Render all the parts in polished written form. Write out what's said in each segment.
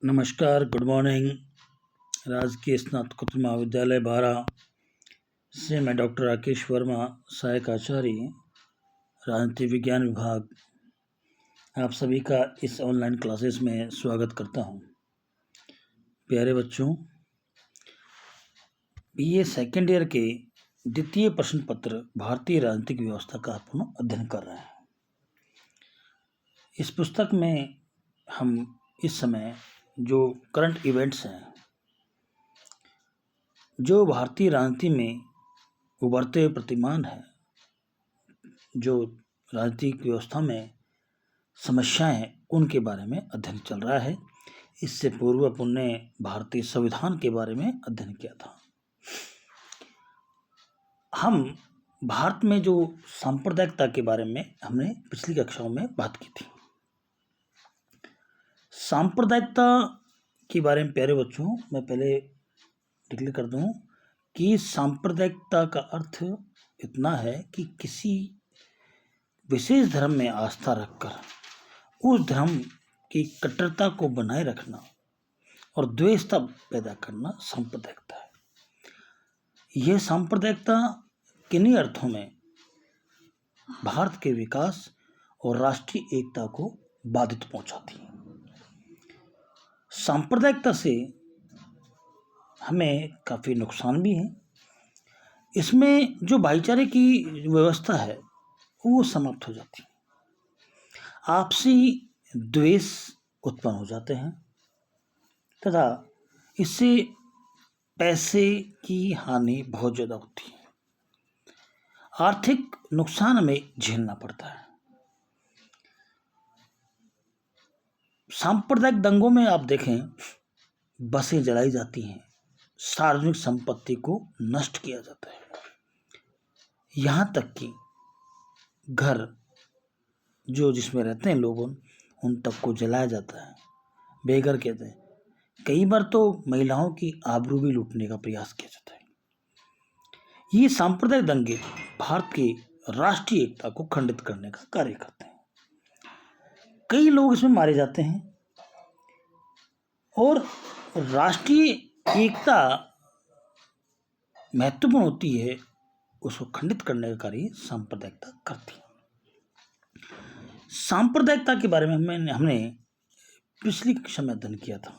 नमस्कार, good morning. राजकीय स्नातकोत्तर महाविद्यालय बारा से मैं डॉक्टर राकेश वर्मा, सहायक आचार्य, राजनीति विज्ञान विभाग, आप सभी का इस ऑनलाइन क्लासेस में स्वागत करता हूं। प्यारे बच्चों, बीए सेकेंड ईयर के द्वितीय प्रश्न पत्र भारतीय राजनीतिक व्यवस्था का अपन अध्ययन कर रहे हैं। इस पुस्तक में हम इस समय जो करंट इवेंट्स हैं, जो भारतीय राजनीति में उभरते हुए प्रतिमान है, जो राजनीतिक व्यवस्था में समस्याएं हैं, उनके बारे में अध्ययन चल रहा है। इससे पूर्व अपन ने भारतीय संविधान के बारे में अध्ययन किया था। हम भारत में जो सांप्रदायिकता के बारे में हमने पिछली कक्षाओं में बात की थी। सांप्रदायिकता के बारे में प्यारे बच्चों, मैं पहले डिक्लेयर कर दूं कि सांप्रदायिकता का अर्थ इतना है कि किसी विशेष धर्म में आस्था रखकर उस धर्म की कट्टरता को बनाए रखना और द्वेषता पैदा करना सांप्रदायिकता है। यह सांप्रदायिकता किन्हीं अर्थों में भारत के विकास और राष्ट्रीय एकता को बाधित पहुंचाती है। सांप्रदायिकता से हमें काफ़ी नुकसान भी है। इसमें जो भाईचारे की व्यवस्था है वो समाप्त हो जाती है, आपसी द्वेष उत्पन्न हो जाते हैं तथा इससे पैसे की हानि बहुत ज़्यादा होती है, आर्थिक नुकसान हमें झेलना पड़ता है। सांप्रदायिक दंगों में आप देखें, बसें जलाई जाती हैं, सार्वजनिक संपत्ति को नष्ट किया जाता है, यहाँ तक कि घर जो जिसमें रहते हैं लोग उन तक को जलाया जाता है, बेघर कहते हैं। कई बार तो महिलाओं की आबरू भी लूटने का प्रयास किया जाता है। ये सांप्रदायिक दंगे भारत की राष्ट्रीय एकता को खंडित करने का कार्य करते हैं। कई लोग इसमें मारे जाते हैं और राष्ट्रीय एकता महत्वपूर्ण होती है, उसको खंडित करने का कार्य सांप्रदायिकता करती है। सांप्रदायिकता के बारे में हमने पिछली कक्षा में अध्ययन किया था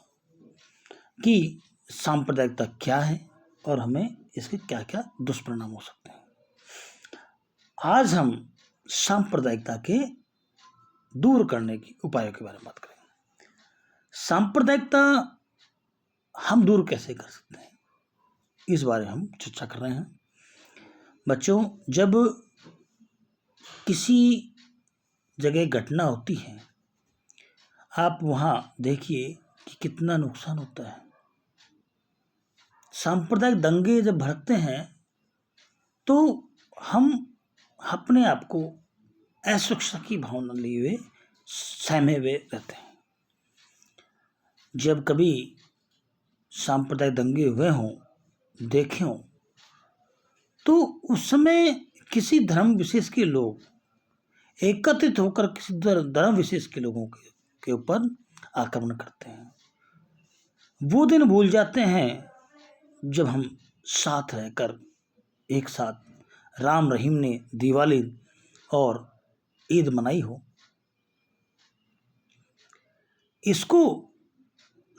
कि सांप्रदायिकता क्या है और हमें इसके क्या क्या दुष्परिणाम हो सकते हैं। आज हम सांप्रदायिकता के दूर करने के उपायों के बारे में बात करेंगे। सांप्रदायिकता हम दूर कैसे कर सकते हैं, इस बारे में हम चर्चा कर रहे हैं। बच्चों, जब किसी जगह घटना होती है, आप वहाँ देखिए कि कितना नुकसान होता है। सांप्रदायिक दंगे जब भड़कते हैं तो हम अपने आप को असुरक्षा की भावना लिए हुए सहमे हुए रहते हैं। जब कभी सांप्रदायिक दंगे हुए हों, देखे हों, तो उस समय किसी धर्म विशेष के लोग एकत्रित होकर किसी धर्म विशेष के लोगों के ऊपर आक्रमण करते हैं। वो दिन भूल जाते हैं जब हम साथ रहकर एक साथ राम रहीम ने दिवाली और ईद मनाई हो। इसको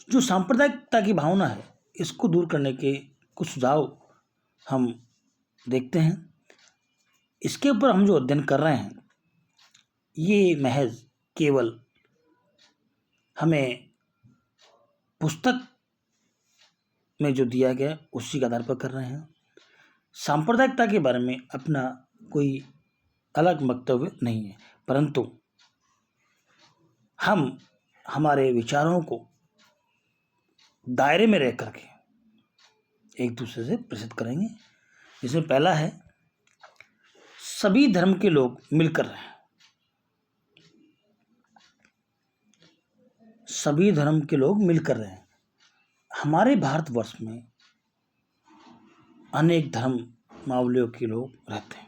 जो सांप्रदायिकता की भावना है, इसको दूर करने के कुछ सुझाव हम देखते हैं। इसके ऊपर हम जो अध्ययन कर रहे हैं, ये महज केवल हमें पुस्तक में जो दिया गया उसी के आधार पर कर रहे हैं। सांप्रदायिकता के बारे में अपना कोई अलग वक्तव्य नहीं है, परंतु हम हमारे विचारों को दायरे में रह करके एक दूसरे से प्रसिद्ध करेंगे। जिसमें पहला है, सभी धर्म के लोग मिलकर रहें। सभी धर्म के लोग मिलकर रहें। हमारे भारतवर्ष में अनेक धर्मावलंबियों के लोग रहते हैं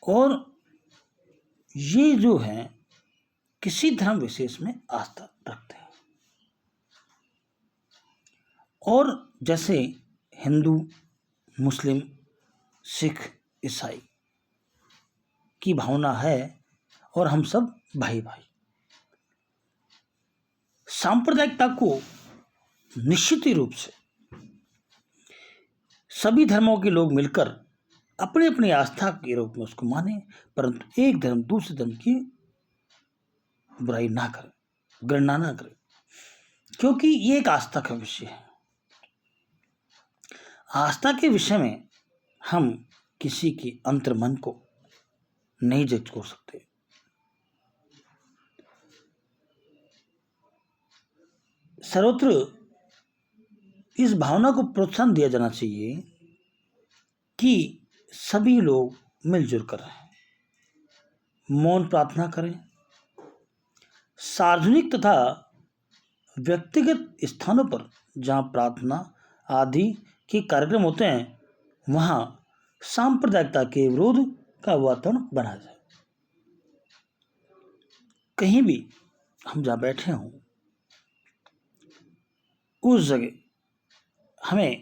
और ये जो है किसी धर्म विशेष में आस्था रखते हैं। और जैसे हिंदू, मुस्लिम, सिख, ईसाई की भावना है और हम सब भाई भाई। सांप्रदायिकता को निश्चित रूप से सभी धर्मों के लोग मिलकर अपनी अपनी आस्था के रूप में उसको माने, परंतु एक धर्म दूसरे धर्म की बुराई ना करे, गणना ना करे, क्योंकि ये एक आस्था का विषय है। आस्था के विषय में हम किसी के अंतर्मन को नहीं जज कर सकते। सर्वत्र इस भावना को प्रोत्साहन दिया जाना चाहिए कि सभी लोग मिलजुल कर रहें, मौन प्रार्थना करें, सार्वजनिक तथा व्यक्तिगत स्थानों पर जहाँ प्रार्थना आदि के कार्यक्रम होते हैं वहाँ सांप्रदायिकता के विरोध का वातावरण बना जाए। कहीं भी हम जहाँ बैठे हों उस जगह हमें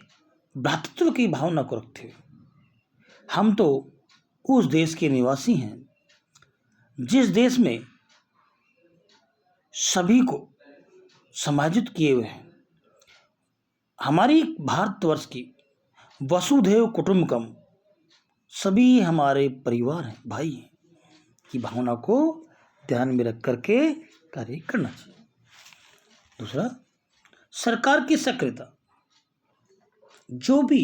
भ्रातृत्व की भावना को रखते हुए, हम तो उस देश के निवासी हैं जिस देश में सभी को समायोजित किए हुए हैं। हमारी भारतवर्ष की वसुधैव कुटुंबकम, सभी हमारे परिवार हैं, भाई हैं, की भावना को ध्यान में रख करके कार्य करना चाहिए। दूसरा, सरकार की सक्रियता। जो भी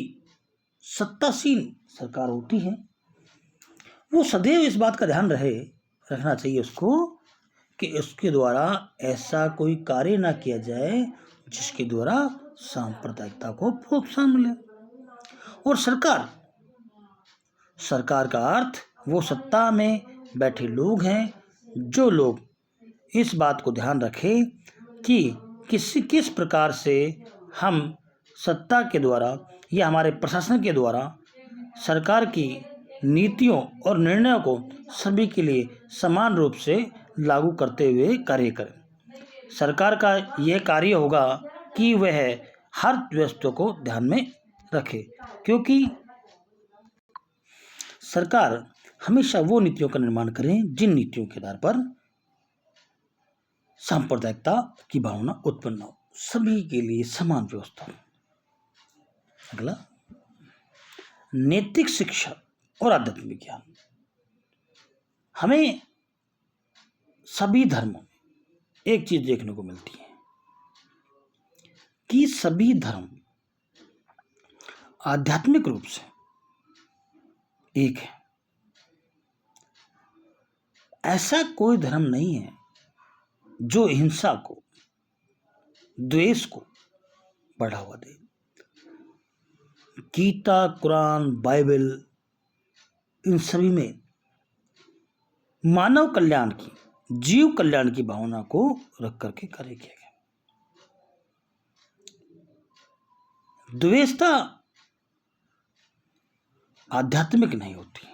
सत्तासीन सरकार होती है वो सदैव इस बात का ध्यान रखना चाहिए उसको कि उसके द्वारा ऐसा कोई कार्य ना किया जाए जिसके द्वारा सांप्रदायिकता को प्रोत्साहन मिले। और सरकार का अर्थ वो सत्ता में बैठे लोग हैं, जो लोग इस बात को ध्यान रखें कि किस प्रकार से हम सत्ता के द्वारा या हमारे प्रशासन के द्वारा सरकार की नीतियों और निर्णयों को सभी के लिए समान रूप से लागू करते हुए कार्य करें। सरकार का यह कार्य होगा कि वह हर व्यक्ति को ध्यान में रखे, क्योंकि सरकार हमेशा वो नीतियों का निर्माण करे जिन नीतियों के आधार पर सांप्रदायिकता की भावना उत्पन्न हो, सभी के लिए समान व्यवस्था हो। अगला, नैतिक शिक्षा और आध्यात्मिक ज्ञान। हमें सभी धर्मों में एक चीज देखने को मिलती है कि सभी धर्म आध्यात्मिक रूप से एक है। ऐसा कोई धर्म नहीं है जो हिंसा को, द्वेष को बढ़ावा दे। गीता, कुरान, बाइबल, इन सभी में मानव कल्याण की, जीव कल्याण की भावना को रख करके कार्य किया गया। द्वेषता आध्यात्मिक नहीं होती।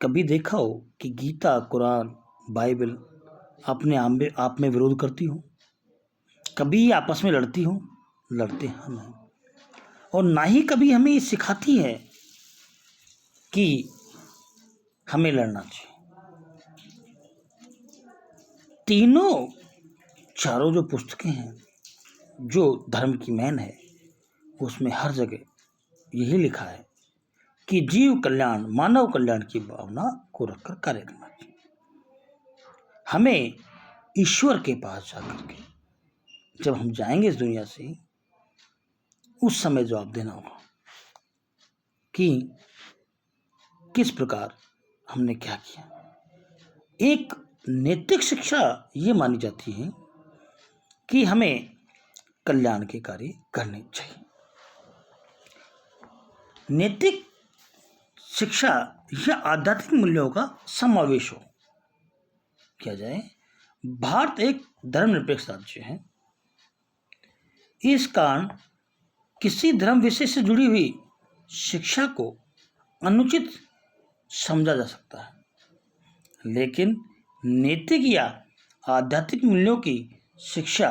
कभी देखा हो कि गीता, कुरान, बाइबल अपने आप में विरोध करती हो? कभी आपस में लड़ती हो? लड़ते हम हैं। और ना ही कभी हमें ये सिखाती है कि हमें लड़ना चाहिए। चारों जो पुस्तकें हैं, जो धर्म की मैन है, उसमें हर जगह यही लिखा है कि जीव कल्याण, मानव कल्याण की भावना को रखकर कार्य करना चाहिए। हमें ईश्वर के पास जाकर के जब हम जाएंगे इस दुनिया से, उस समय जवाब देना होगा कि किस प्रकार हमने क्या किया। एक नैतिक शिक्षा ये मानी जाती है कि हमें कल्याण के कार्य करने चाहिए। नैतिक शिक्षा या आध्यात्मिक मूल्यों का समावेश हो किया जाए। भारत एक धर्मनिरपेक्ष राज्य है। इस कारण किसी धर्म विशेष से जुड़ी हुई शिक्षा को अनुचित समझा जा सकता है, लेकिन नैतिक या आध्यात्मिक मूल्यों की शिक्षा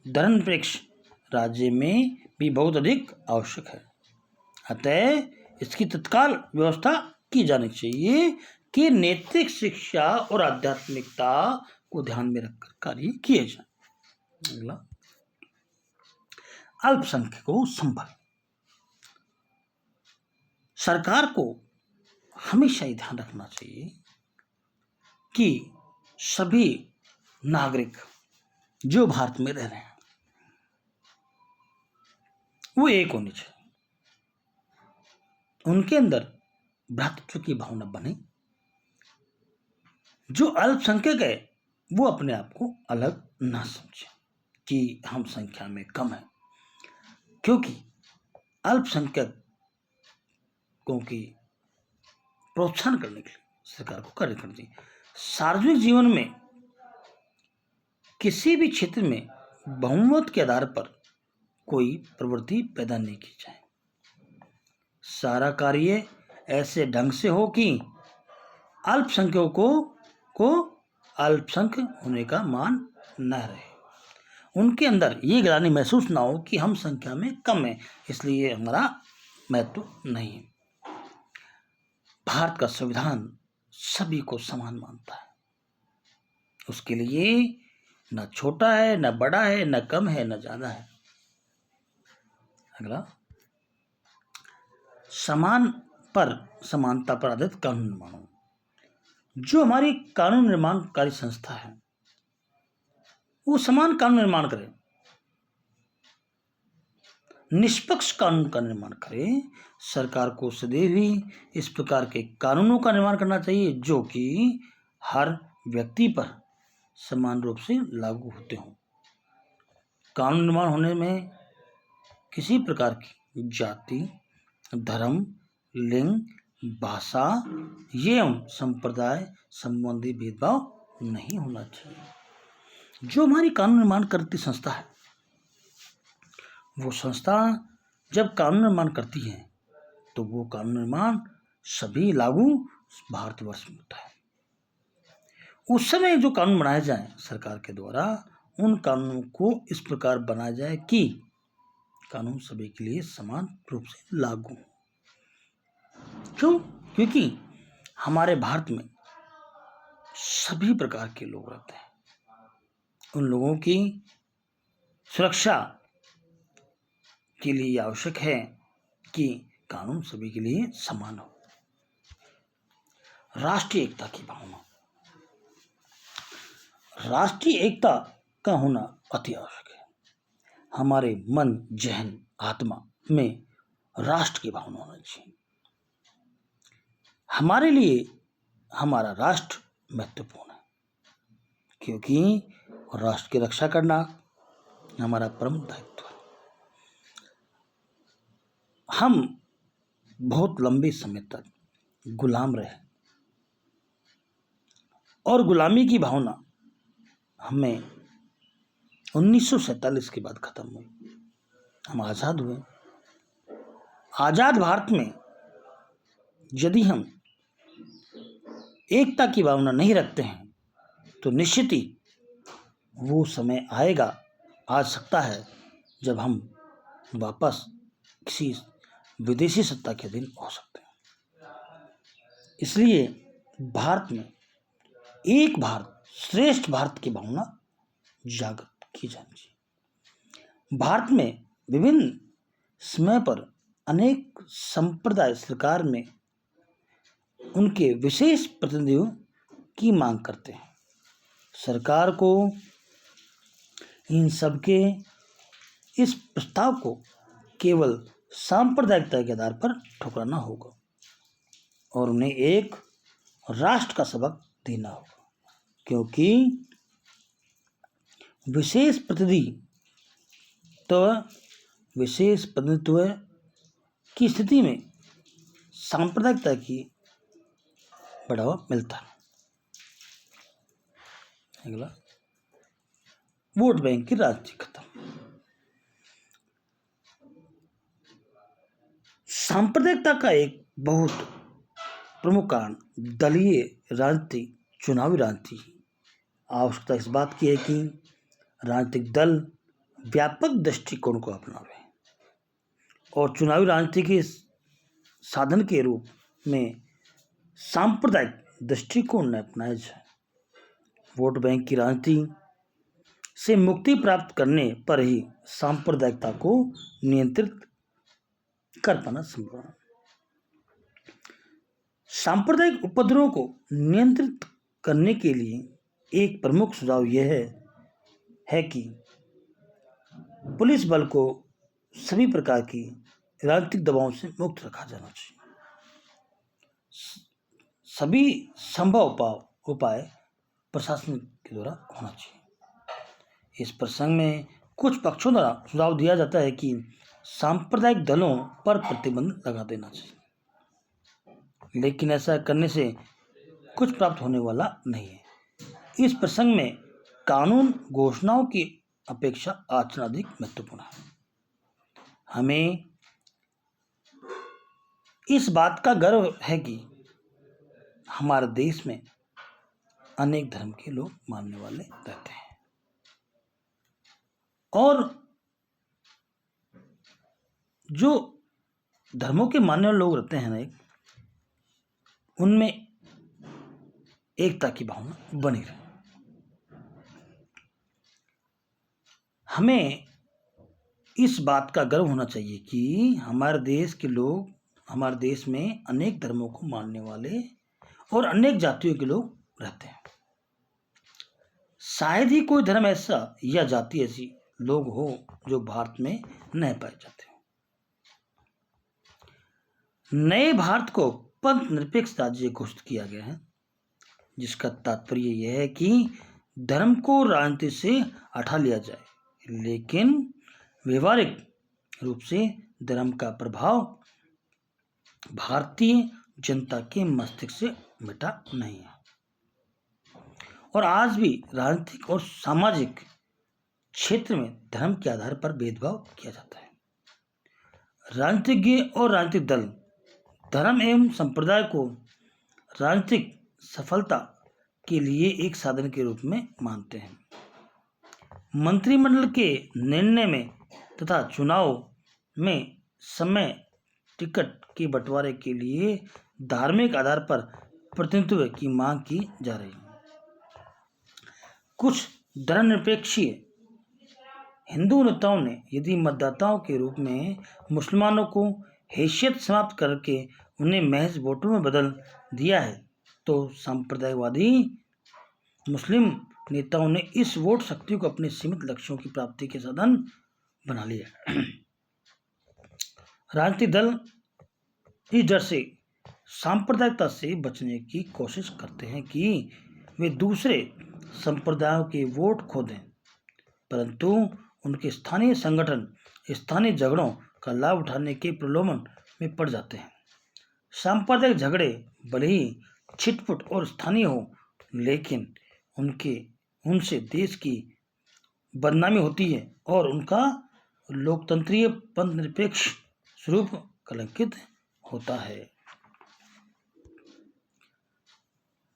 धर्मनिरपेक्ष राज्य में भी बहुत अधिक आवश्यक है। अतः इसकी तत्काल व्यवस्था की जानी चाहिए कि नैतिक शिक्षा और आध्यात्मिकता को ध्यान में रखकर कार्य किए जाए। अगला, अल्पसंख्यकों संबल। सरकार को हमेशा ही ध्यान रखना चाहिए कि सभी नागरिक जो भारत में रह रहे हैं वो एक होने चाहिए, उनके अंदर भ्रातृत्व की भावना बने। जो अल्पसंख्यक है वो अपने आप को अलग ना समझे कि हम संख्या में कम हैं, क्योंकि अल्पसंख्यकों की प्रोत्साहन करने के लिए सरकार को कार्य करना चाहिए। सार्वजनिक जीवन में किसी भी क्षेत्र में बहुमत के आधार पर कोई प्रवृत्ति पैदा नहीं की जाए। सारा कार्य ऐसे ढंग से हो कि अल्पसंख्यकों को अल्पसंख्यक होने का मान न रहे, उनके अंदर ये ग्लानि महसूस ना हो कि हम संख्या में कम हैं, इसलिए हमारा महत्व नहीं है। भारत का संविधान सभी को समान मानता है, उसके लिए न छोटा है, न बड़ा है, न कम है, न ज्यादा है। अगला, समानता पर आधारित कानून निर्माण। जो हमारी कानून निर्माणकारी संस्था है वो समान कानून निर्माण करे, निष्पक्ष कानून का निर्माण करे। सरकार को सदैव ही इस प्रकार के कानूनों का निर्माण करना चाहिए जो कि हर व्यक्ति पर समान रूप से लागू होते हों। कानून निर्माण होने में किसी प्रकार की जाति, धर्म, लिंग, भाषा एवं संप्रदाय संबंधी भेदभाव नहीं होना चाहिए। जो हमारी कानून निर्माण करती संस्था है वो संस्था जब कानून निर्माण करती है तो वो कानून निर्माण सभी लागू भारतवर्ष में होता है। उस समय जो कानून बनाए जाए सरकार के द्वारा, उन कानूनों को इस प्रकार बनाया जाए कि कानून सभी के लिए समान रूप से लागू हो। क्यों? क्योंकि हमारे भारत में सभी प्रकार के लोग रहते हैं, उन लोगों की सुरक्षा के लिए आवश्यक है कि कानून सभी के लिए समान हो। राष्ट्रीय एकता की भावना। राष्ट्रीय एकता का होना अति आवश्यक है। हमारे मन, जहन, आत्मा में राष्ट्र की भावना होनी चाहिए। हमारे लिए हमारा राष्ट्र महत्वपूर्ण है, क्योंकि राष्ट्र की रक्षा करना हमारा परम दायित्व है। हम बहुत लंबे समय तक गुलाम रहे और गुलामी की भावना हमें 1947 के बाद खत्म हुई। हम आज़ाद हुए। आज़ाद भारत में यदि हम एकता की भावना नहीं रखते हैं तो निश्चित ही वो समय आएगा, आ सकता है, जब हम वापस किसी विदेशी सत्ता के अधीन हो सकते हैं। इसलिए भारत में एक भारत श्रेष्ठ भारत की भावना जागृत की जानी चाहिए। भारत में विभिन्न समय पर अनेक संप्रदाय सरकार में उनके विशेष प्रतिनिधियों की मांग करते हैं। सरकार को इन सबके इस प्रस्ताव को केवल सांप्रदायिकता के आधार पर ठुकराना होगा और उन्हें एक राष्ट्र का सबक देना होगा, क्योंकि विशेष प्रतिनिधित्व की स्थिति में सांप्रदायिकता की बढ़ावा मिलता है। अगला, वोट बैंक की राजनीति खत्म। सांप्रदायिकता का एक बहुत प्रमुख कारण दलीय राजनीति, चुनावी राजनीति आवश्यकता इस बात की है कि राजनीतिक दल व्यापक दृष्टिकोण को अपनावे और चुनावी राजनीति के साधन के रूप में सांप्रदायिक दृष्टिकोण न अपनाया जाए। वोट बैंक की राजनीति से मुक्ति प्राप्त करने पर ही सांप्रदायिकता को नियंत्रित कर पाना संभव है। सांप्रदायिक उपद्रवों को नियंत्रित करने के लिए एक प्रमुख सुझाव यह है कि पुलिस बल को सभी प्रकार की राजनीतिक दबाव से मुक्त रखा जाना चाहिए। सभी संभव उपाय प्रशासन के द्वारा होना चाहिए। इस प्रसंग में कुछ पक्षों द्वारा सुझाव दिया जाता है कि सांप्रदायिक दलों पर प्रतिबंध लगा देना चाहिए, लेकिन ऐसा करने से कुछ प्राप्त होने वाला नहीं है। इस प्रसंग में कानून घोषणाओं की अपेक्षा आचरण अधिक महत्वपूर्ण है। हमें इस बात का गर्व है कि हमारे देश में अनेक धर्म के लोग मानने वाले रहते हैं और जो धर्मों के मानने वाले लोग रहते हैं ना, उनमें एकता की भावना बनी रहे। हमें इस बात का गर्व होना चाहिए कि हमारे देश में अनेक धर्मों को मानने वाले और अनेक जातियों के लोग रहते हैं। शायद ही कोई धर्म ऐसा या जाति ऐसी लोग हो जो भारत में नहीं पाए जाते। नए भारत को पंथ निरपेक्ष राज्य घोषित किया गया है, जिसका तात्पर्य यह है कि धर्म को राजनीति से हटा लिया जाए, लेकिन व्यवहारिक रूप से धर्म का प्रभाव भारतीय जनता के मस्तिष्क से मिटा नहीं है और आज भी राजनीतिक और सामाजिक क्षेत्र में धर्म के आधार पर भेदभाव किया जाता है। राजनीतिज्ञ और राजनीतिक दल धर्म एवं संप्रदाय को राजनीतिक सफलता के लिए एक साधन के रूप में मानते हैं। मंत्रिमंडल के निर्णय में तथा चुनाव में समय टिकट के बंटवारे के लिए धार्मिक आधार पर प्रतिनिधित्व की मांग की जा रही है। कुछ धर्मनिरपेक्षीय हिंदू नेताओं ने यदि मतदाताओं के रूप में मुसलमानों को हैसियत समाप्त करके उन्हें महज वोटों में बदल दिया है, तो सांप्रदायवादी मुस्लिम नेताओं ने इस वोट शक्ति को अपने सीमित लक्ष्यों की प्राप्ति के साधन बना लिया। राजनीतिक दल इस डर से सांप्रदायिकता से बचने की कोशिश करते हैं कि वे दूसरे संप्रदायों के वोट खो दें, परंतु उनके स्थानीय संगठन स्थानीय झगड़ों का लाभ उठाने के प्रलोभन में पड़ जाते हैं। सांप्रदायिक झगड़े भले ही छिटपुट और स्थानीय हो, लेकिन उनसे देश की बदनामी होती है और उनका लोकतंत्रीय पंथ निरपेक्ष स्वरूप कलंकित होता है।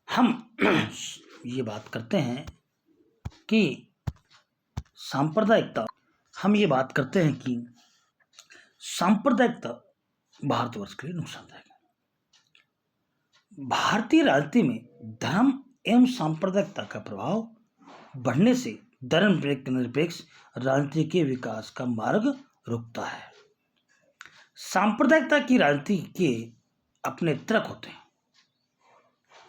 हम ये बात करते हैं कि सांप्रदायिकता भारतवर्ष के लिए नुकसानदायक है। भारतीय राजनीति में धर्म एवं सांप्रदायिकता का प्रभाव बढ़ने से धर्म निरपेक्ष राजनीति के विकास का मार्ग रुकता है। सांप्रदायिकता की राजनीति के अपने तर्क होते हैं।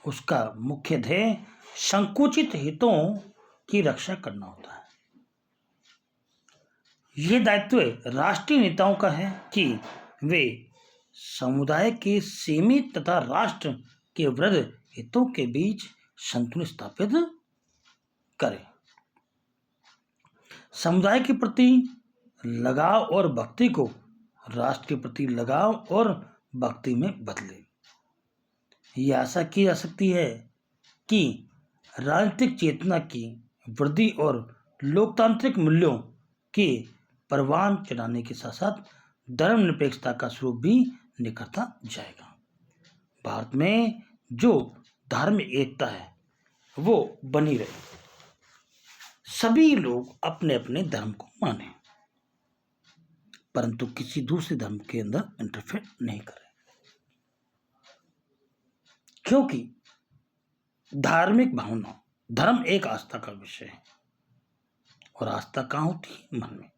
उसका मुख्य ध्येय संकुचित हितों की रक्षा करना होता है। यह दायित्व राष्ट्रीय नेताओं का है कि वे समुदाय के सीमित तथा राष्ट्र के वृहद हितों के बीच संतुलन स्थापित करें। समुदाय के प्रति लगाव और भक्ति को राष्ट्र के प्रति लगाव और भक्ति में बदले। यह आशा की जा सकती है कि राजनीतिक चेतना की वृद्धि और लोकतांत्रिक मूल्यों के परवान चढ़ाने के साथ साथ धर्मनिरपेक्षता का स्वरूप भी निखरता जाएगा। भारत में जो धार्मिक एकता है वो बनी रहे। सभी लोग अपने अपने धर्म को माने, परंतु किसी दूसरे धर्म के अंदर इंटरफेयर नहीं करें, क्योंकि धार्मिक भावना, धर्म एक आस्था का विषय है और आस्था कहाँ होती है? मन में।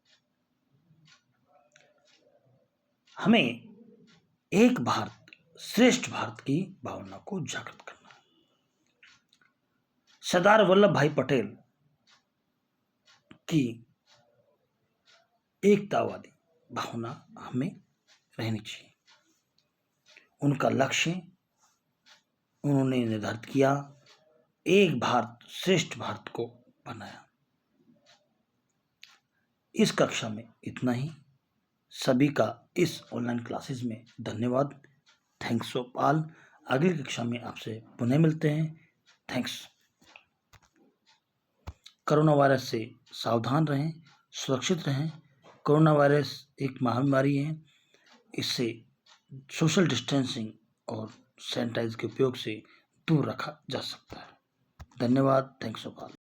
हमें एक भारत श्रेष्ठ भारत की भावना को जागृत करना है। सरदार वल्लभ भाई पटेल की एकतावादी भावना हमें रहनी चाहिए। उनका लक्ष्य उन्होंने निर्धारित किया, एक भारत श्रेष्ठ भारत को बनाया। इस कक्षा में इतना ही। सभी का इस ऑनलाइन क्लासेस में धन्यवाद। Thanks of all. अगली कक्षा में आपसे पुनः मिलते हैं। थैंक्स। कोरोना वायरस से सावधान रहें, सुरक्षित रहें। कोरोना वायरस एक महामारी है, इससे सोशल डिस्टेंसिंग और सैनिटाइज के उपयोग से दूर रखा जा सकता है। धन्यवाद। Thanks of all.